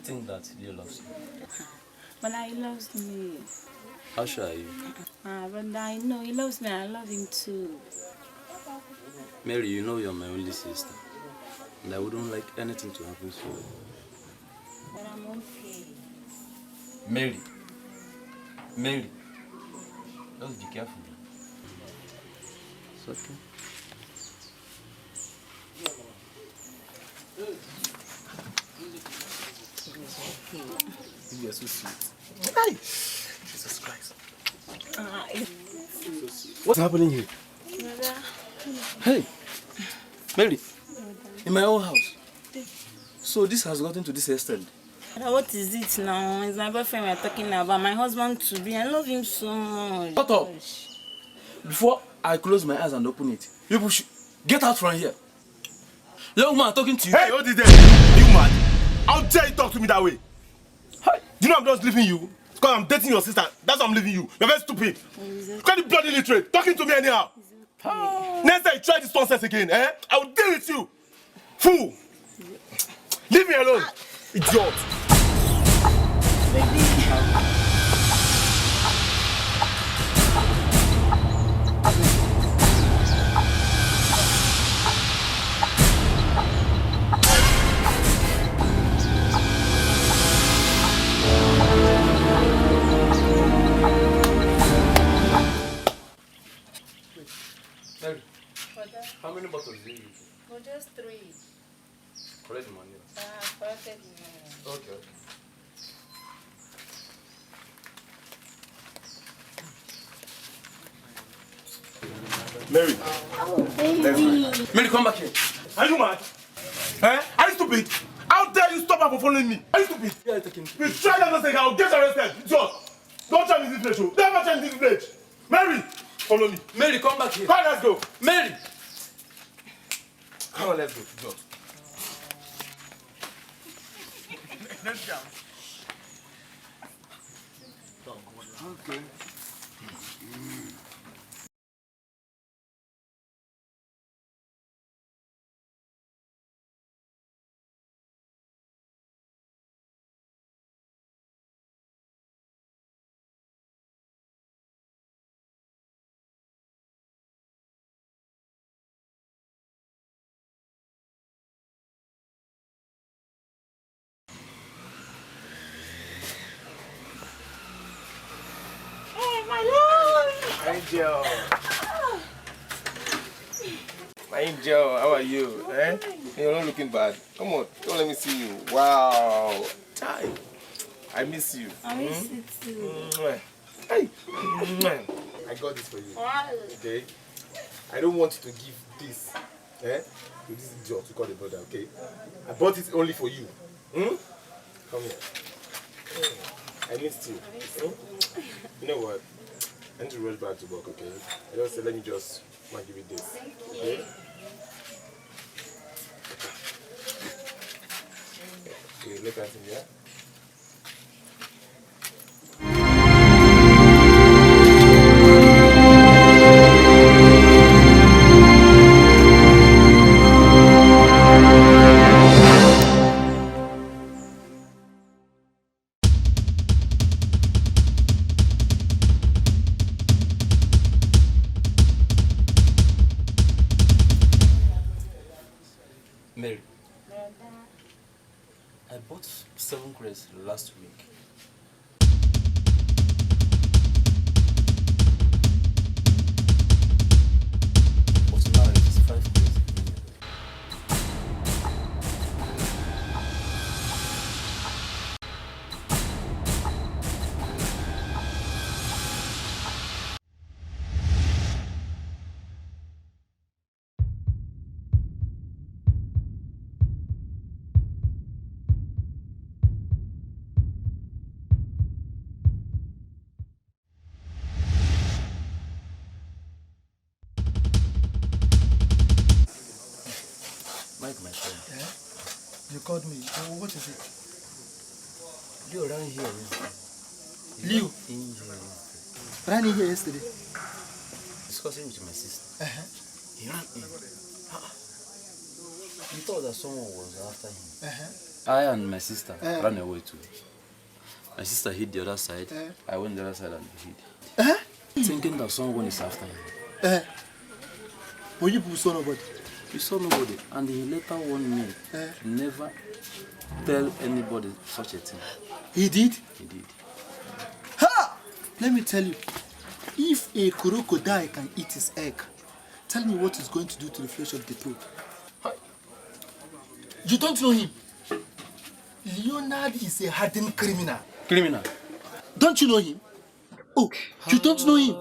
think that he loves you? But he loves me. How sure are you? But I know he loves me. I love him too. Mary, you know you're my only sister. And I wouldn't like anything to happen to you. But I'm okay. Mary. Mary. Just be careful. It's okay. You are so sweet. Hey! Jesus Christ. What's happening here? Brother. Hey! Mary! In my own house. So this has gotten to this extent. What is it now? It's my boyfriend we're talking about. My husband to be. I love him so much. Shut up! Before I close my eyes and open it, you should get out from here. Young man talking to you. Hey, what is that? You mad? How dare you talk to me that way? Hey. Do you know I'm just leaving you? Because I'm dating your sister. That's why I'm leaving you. You're very stupid. Look at the bloody illiterate. Talking to me anyhow. Next time you try this nonsense again, I will deal with you. Fool. Leave me alone. Idiot. Baby. Mary, how many bottles do you use? Oh, just 3. Collect the money. Perfect. Okay. Mary. Oh, baby. Mary, come back here. Are you mad? Are you stupid? How dare you stop her from following me? Are you stupid? Yeah, taking. Please try that mistake. I'll get arrested. Idiot. Don't try me in this village. Never try me in this village. Mary, follow me. Mary, come back here. Come on, let's go. Mary! Come on, let's go. Idiot. Let's go. Okay. Angel. My angel, how are you? You're not looking bad. Come on, don't let me see you. Wow. Ty. I miss you. I miss you too. Hey. I got this for you. Okay? I don't want you to give this to this idiot to call the brother, okay? I bought it only for you. Come here. I missed you. You know what? I need to rush back to work, okay? I just said, let me just give you this. Okay? Okay, look at him, yeah? Mary, I bought 7 crates last week. But now it is 5 crates. Mike, my friend. Yeah? You called me. Oh, what is it? Leo ran here yesterday. Leo? In here yesterday. Ran in here yesterday. Discussing with my sister. He ran in. He thought that someone was after him. I and my sister ran away too. My sister hid the other side. I went the other side and hid. Thinking that someone is after him. But you people saw nobody? We saw nobody. And he later warned me to never tell anybody such a thing. He did? He did. Ha! Let me tell you. If a crocodile can eat his egg, tell me what it's going to do to the flesh of the toad. You don't know him. Leonard is a hardened criminal. Criminal? Don't you know him? Oh, you don't know him?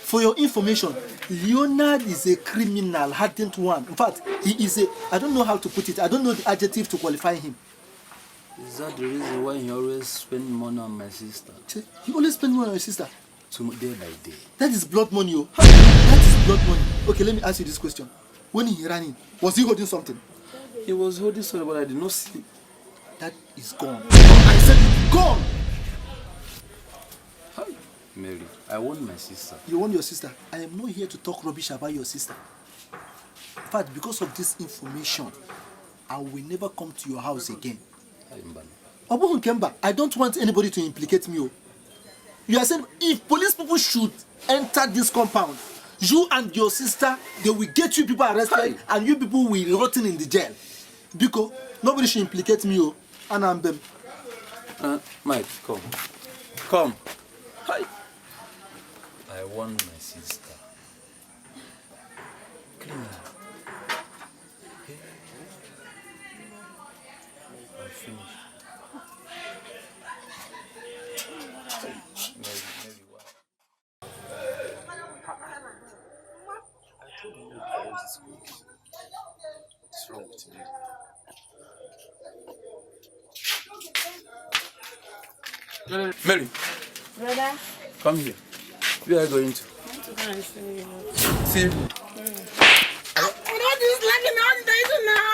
For your information, Leonard is a criminal, hardened one. In fact, he is a... I don't know how to put it. I don't know the adjective to qualify him. Is that the reason why he always spend money on my sister? He always spend money on your sister? Day by day. That is blood money, oh. That is blood money. Okay, let me ask you this question. When he ran in, was he holding something? He was holding something, but I did not see. That is gone. I said it's gone! Hi, Mary, I want my sister. You want your sister? I am not here to talk rubbish about your sister. In fact, because of this information, I will never come to your house again. Obu Nkemba, I don't want anybody to implicate me. You are saying if police people should enter this compound, you and your sister, they will get you people arrested and you people will rot in the jail. Because nobody should implicate me. And I'm them. Mike, come. Come. Hi. I want my sister. Clean her. I'm finished. Maybe what? I told you I was school. What's wrong with me? Mary. Brother. Come here. Where are you going to? I want to go and see you. See? I don't do this like all the time now.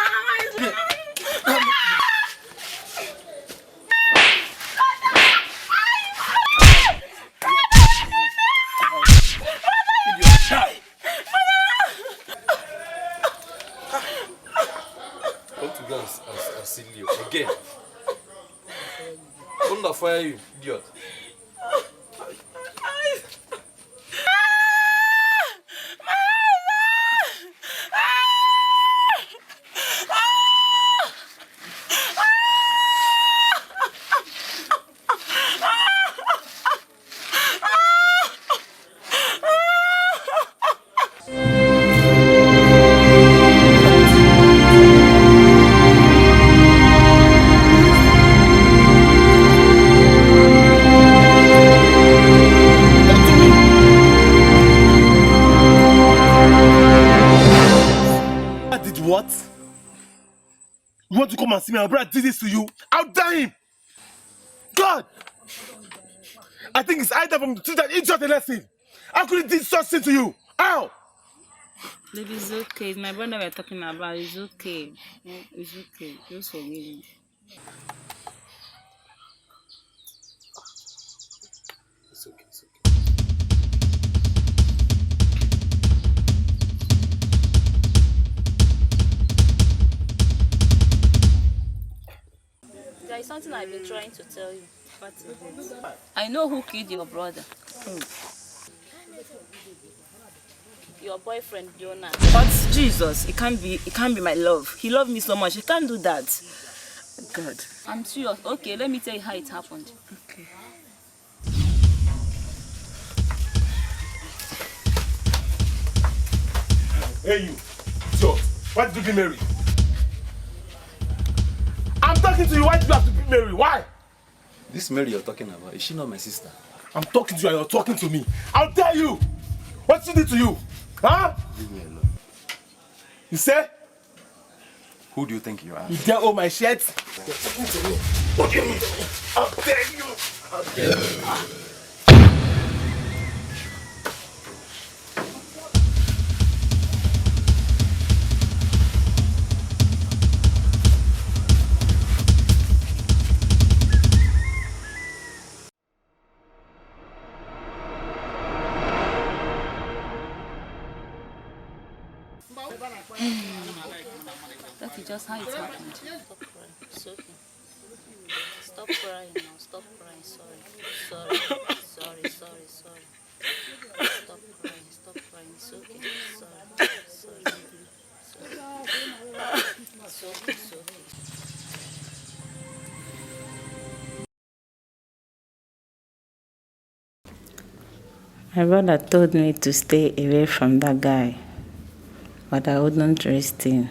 Don't you guys see you again? Don't fire you, idiot. What? You want to come and see my brother did this to you? I'll die him! God! I think it's either from the teach that idiot a lesson. How could he do such thing to you? How? Baby, it's okay. It's my brother we're talking about. It's okay. It's okay. Just forgive me. It's okay, it's okay. There is something I've been trying to tell you. What is it? I know who killed your brother. Your boyfriend, Jonah. But Jesus, it can't be my love. He loved me so much. He can't do that. God. I'm serious. Okay, let me tell you how it happened. Okay. Hey you, idiot. Why did you be married? I'm talking to you. Why did you have to be married? Why? This Mary you're talking about, is she not my sister? I'm talking to you and you're talking to me. I'll tell you. What she did to you? Huh? Leave me alone. You say? Who do you think you are? You dare own my shirt? You're talking to me. What do you mean? I'll tell you. I'll tell you. That is just how it happened. It's okay. Stop crying now. Stop crying. Sorry. Sorry. Stop crying. Stop crying. It's okay. Sorry. It's okay. It's okay. My brother told me to stay away from that guy, but I wouldn't risk him.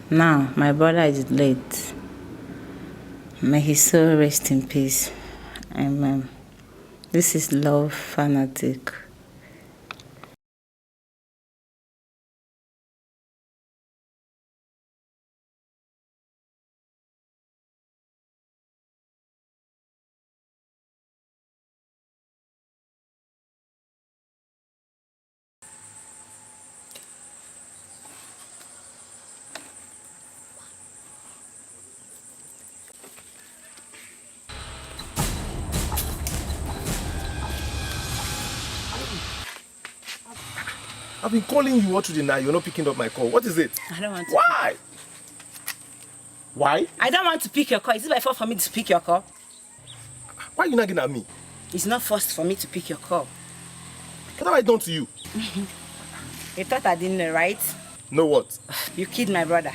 Now, my brother is late. May his soul rest in peace. Amen. This is Love Fanatic. I've been calling you all through the night. You're not picking up my call. What is it? I don't want to. Why? Why? I don't want to pick your call. Is it my fault for me to pick your call? Why are you nagging at me? It's not forced for me to pick your call. What have I done to you? You thought I didn't know, right? Know what? You killed my brother.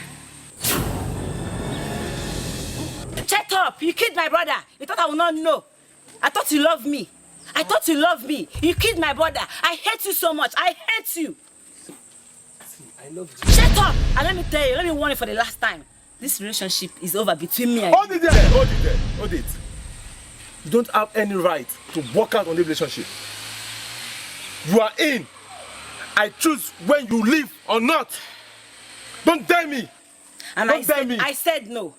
Shut up! You killed my brother. You thought I would not know. I thought you loved me. I thought you loved me. You killed my brother. I hate you so much. I hate you. See, I love you. Shut up! And let me tell you, let me warn you for the last time. This relationship is over between me and Hold it there. Hold it there. Hold it. You don't have any right to walk out on the relationship. You are in. I choose when you leave or not. Don't dare me. And I said no.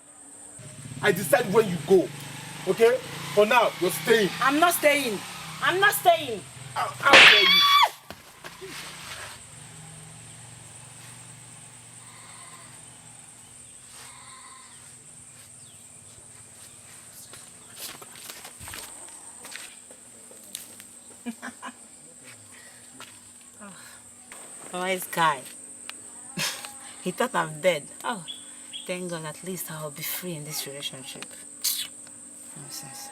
I decide when you go. Okay? For now, you're staying. I'm not staying. I'm not staying. How dare you? Wise guy. He thought I'm dead. Oh, thank God, at least I'll be free in this relationship. Nonsense.